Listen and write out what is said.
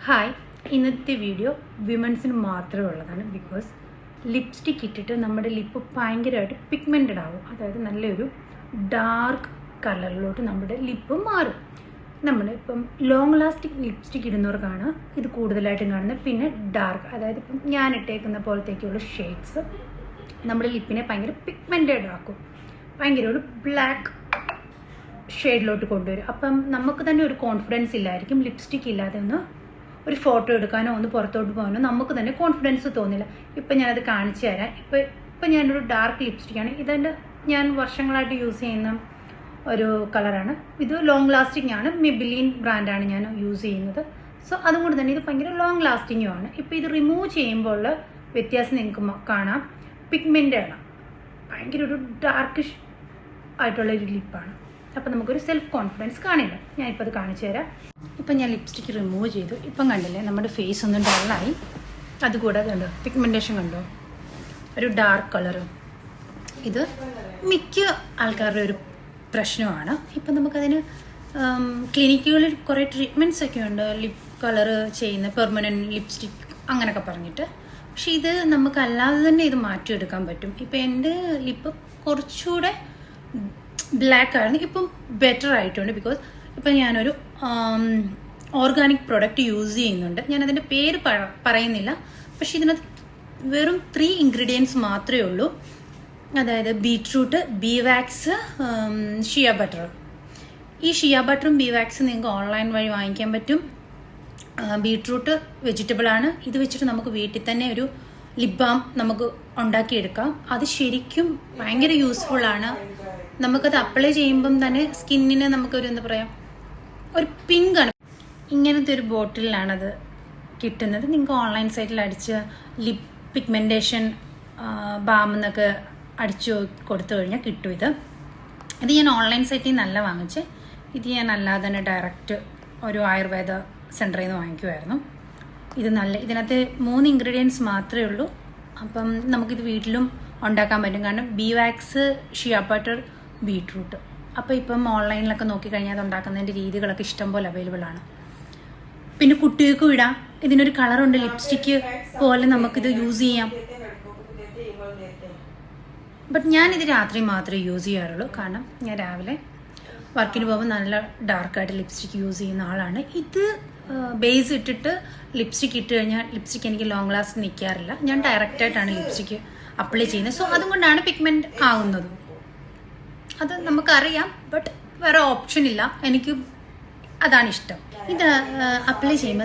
Hi, ഇന്നത്തെ video വിമൻസിന് മാത്രമേ ഉള്ളതാണ്. ബിക്കോസ് ലിപ്സ്റ്റിക് ഇട്ടിട്ട് നമ്മുടെ ലിപ്പ് ഭയങ്കരമായിട്ട് പിഗ്മെൻറ്റഡ് ആവും. അതായത് നല്ലൊരു ഡാർക്ക് കളറിലോട്ട് നമ്മുടെ ലിപ്പ് മാറും. നമ്മളിപ്പം ലോങ് ലാസ്റ്റിക് ലിപ്സ്റ്റിക് ഇടുന്നവർക്കാണ് ഇത് കൂടുതലായിട്ടും കാണുന്നത്. പിന്നെ ഡാർക്ക്, അതായത് ഇപ്പം ഞാൻ ഇട്ടേക്കുന്ന പോലത്തേക്കുള്ള ഷെയ്ഡ്സ് നമ്മുടെ ലിപ്പിനെ ഭയങ്കര പിഗ്മെൻറ്റഡ് ആക്കും, ഭയങ്കര ഒരു ബ്ലാക്ക് ഷെയ്ഡിലോട്ട് കൊണ്ടുവരും. അപ്പം നമുക്ക് തന്നെ ഒരു കോൺഫിഡൻസ് ഇല്ലായിരിക്കും. ലിപ്സ്റ്റിക് ഇല്ലാതെ ഒന്ന് ഒരു ഫോട്ടോ എടുക്കാനോ ഒന്ന് പുറത്തോട്ട് പോകാനോ നമുക്ക് തന്നെ കോൺഫിഡൻസ് തോന്നില്ല. ഇപ്പം ഞാനത് കാണിച്ചു തരാം. ഇപ്പം ഞാനൊരു ഡാർക്ക് ലിപ്സ്റ്റിക്കാണ്. ഇതെൻ്റെ ഞാൻ വർഷങ്ങളായിട്ട് യൂസ് ചെയ്യുന്ന ഒരു കളറാണ്. ഇത് ലോങ് ലാസ്റ്റിംഗ് ആണ്. മെബിലിൻ ബ്രാൻഡാണ് ഞാൻ യൂസ് ചെയ്യുന്നത്. സോ അതുകൊണ്ട് തന്നെ ഇത് ഭയങ്കര ലോങ് ലാസ്റ്റിങ്ങുമാണ്. ഇപ്പോൾ ഇത് റിമൂവ് ചെയ്യുമ്പോൾ വ്യത്യാസം നിങ്ങൾക്ക് കാണാം. പിഗ്മെൻ്റാണ്, ഭയങ്കര ഒരു ഡാർക്കിഷ് ആയിട്ടുള്ളൊരു ലിപ്പാണ്. അപ്പം നമുക്കൊരു സെൽഫ് കോൺഫിഡൻസ് കാണില്ല. ഞാനിപ്പോൾ അത് കാണിച്ചു തരാം. ഇപ്പം ഞാൻ ലിപ്സ്റ്റിക്ക് റിമൂവ് ചെയ്തു. ഇപ്പം കണ്ടില്ലേ, നമ്മുടെ ഫേസ് ഒന്നും ഡള്ളായി. അതുകൂടാതെ കണ്ടോ പിഗ്മെൻറ്റേഷൻ കണ്ടോ, ഒരു ഡാർക്ക് കളറ്. ഇത് മിക്ക ആൾക്കാരുടെ ഒരു പ്രശ്നമാണ്. ഇപ്പം നമുക്കതിന് ക്ലിനിക്കുകളിൽ കുറേ ട്രീറ്റ്മെൻറ്റ്സ് ഒക്കെ ഉണ്ട്, ലിപ് കളറ് ചെയ്യുന്ന പെർമനൻറ്റ് ലിപ്സ്റ്റിക് അങ്ങനെയൊക്കെ പറഞ്ഞിട്ട്. പക്ഷെ ഇത് നമുക്കല്ലാതെ തന്നെ ഇത് മാറ്റിയെടുക്കാൻ പറ്റും. ഇപ്പം എൻ്റെ ലിപ്പ് കുറച്ചുകൂടെ ബ്ലാക്ക് ആയിരുന്നു, ഇപ്പം ബെറ്റർ ആയിട്ടുണ്ട്. ബിക്കോസ് ഇപ്പം ഞാനൊരു ഓർഗാനിക് പ്രൊഡക്റ്റ് യൂസ് ചെയ്യുന്നുണ്ട്. ഞാനതിൻ്റെ പേര് പറയുന്നില്ല. പക്ഷെ ഇതിനകത്ത് വെറും 3 ഇൻഗ്രീഡിയൻസ് മാത്രമേ ഉള്ളൂ. അതായത് beetroot, bee wax, shea butter. ഈ ഷിയ ബട്ടറും ബീ വാക്സും നിങ്ങൾക്ക് ഓൺലൈൻ വഴി വാങ്ങിക്കാൻ പറ്റും. ബീട്രൂട്ട് വെജിറ്റബിൾ ആണ്. ഇത് വെച്ചിട്ട് നമുക്ക് വീട്ടിൽ തന്നെ ഒരു ലിപ് ബാം നമുക്ക് ഉണ്ടാക്കിയെടുക്കാം. അത് ശരിക്കും ഭയങ്കര യൂസ്ഫുള്ളാണ്. നമുക്കത് അപ്ലൈ ചെയ്യുമ്പം തന്നെ സ്കിന്നിന് നമുക്കൊരു എന്താ പറയുക, ഒരു പിങ്ക് ആണ്. ഇങ്ങനത്തെ ഒരു ബോട്ടിലാണത് കിട്ടുന്നത്. നിങ്ങൾക്ക് ഓൺലൈൻ സൈറ്റിൽ അടിച്ച് ലിപ് പിഗ്മെൻറ്റേഷൻ ബാം എന്നൊക്കെ അടിച്ചു കൊടുത്തു കഴിഞ്ഞാൽ കിട്ടും. ഇത് ഞാൻ ഓൺലൈൻ സൈറ്റിൽ നിന്നല്ല വാങ്ങിച്ച്, ഇത് ഞാൻ അല്ലാതെ തന്നെ ഡയറക്റ്റ് ഒരു ആയുർവേദ സെൻറ്ററിൽ നിന്ന് വാങ്ങിക്കുമായിരുന്നു. ഇത് ഇതിനകത്ത് 3 ഇൻഗ്രീഡിയൻസ് മാത്രമേ ഉള്ളൂ. അപ്പം നമുക്കിത് വീട്ടിലും ഉണ്ടാക്കാൻ പറ്റും. കാരണം bee wax, shea butter, beetroot. അപ്പോൾ ഇപ്പം ഓൺലൈനിലൊക്കെ നോക്കിക്കഴിഞ്ഞാൽ അത് ഉണ്ടാക്കുന്നതിൻ്റെ രീതികളൊക്കെ ഇഷ്ടംപോലെ അവൈലബിൾ ആണ്. പിന്നെ കുട്ടികൾക്കും ഇടാം. ഇതിനൊരു കളറുണ്ട്, ലിപ്സ്റ്റിക്ക് പോലെ നമുക്കിത് യൂസ് ചെയ്യാം. ബട്ട് ഞാനിത് രാത്രി മാത്രമേ യൂസ് ചെയ്യാറുള്ളൂ. കാരണം ഞാൻ രാവിലെ വർക്കിന് പോകുമ്പോൾ നല്ല ഡാർക്കായിട്ട് ലിപ്സ്റ്റിക്ക് യൂസ് ചെയ്യുന്ന ആളാണ്. ഇത് ബേസ് ഇട്ടിട്ട് ലിപ്സ്റ്റിക്ക് ഇട്ട് കഴിഞ്ഞാൽ ലിപ്സ്റ്റിക്ക് എനിക്ക് ലോങ് ലാസ്റ്റ് നിൽക്കാറില്ല. ഞാൻ ഡയറക്റ്റായിട്ടാണ് ലിപ്സ്റ്റിക്ക് അപ്ലൈ ചെയ്യുന്നത്. സോ അതുകൊണ്ടാണ് പിഗ്മെൻറ്റ് ആവുന്നത്. അത് നമുക്കറിയാം. ബട്ട് വേറെ ഓപ്ഷൻ ഇല്ല. എനിക്ക് അതാണ് ഇഷ്ടം. ഇത് അപ്ലൈ ചെയ്യുമ്പോൾ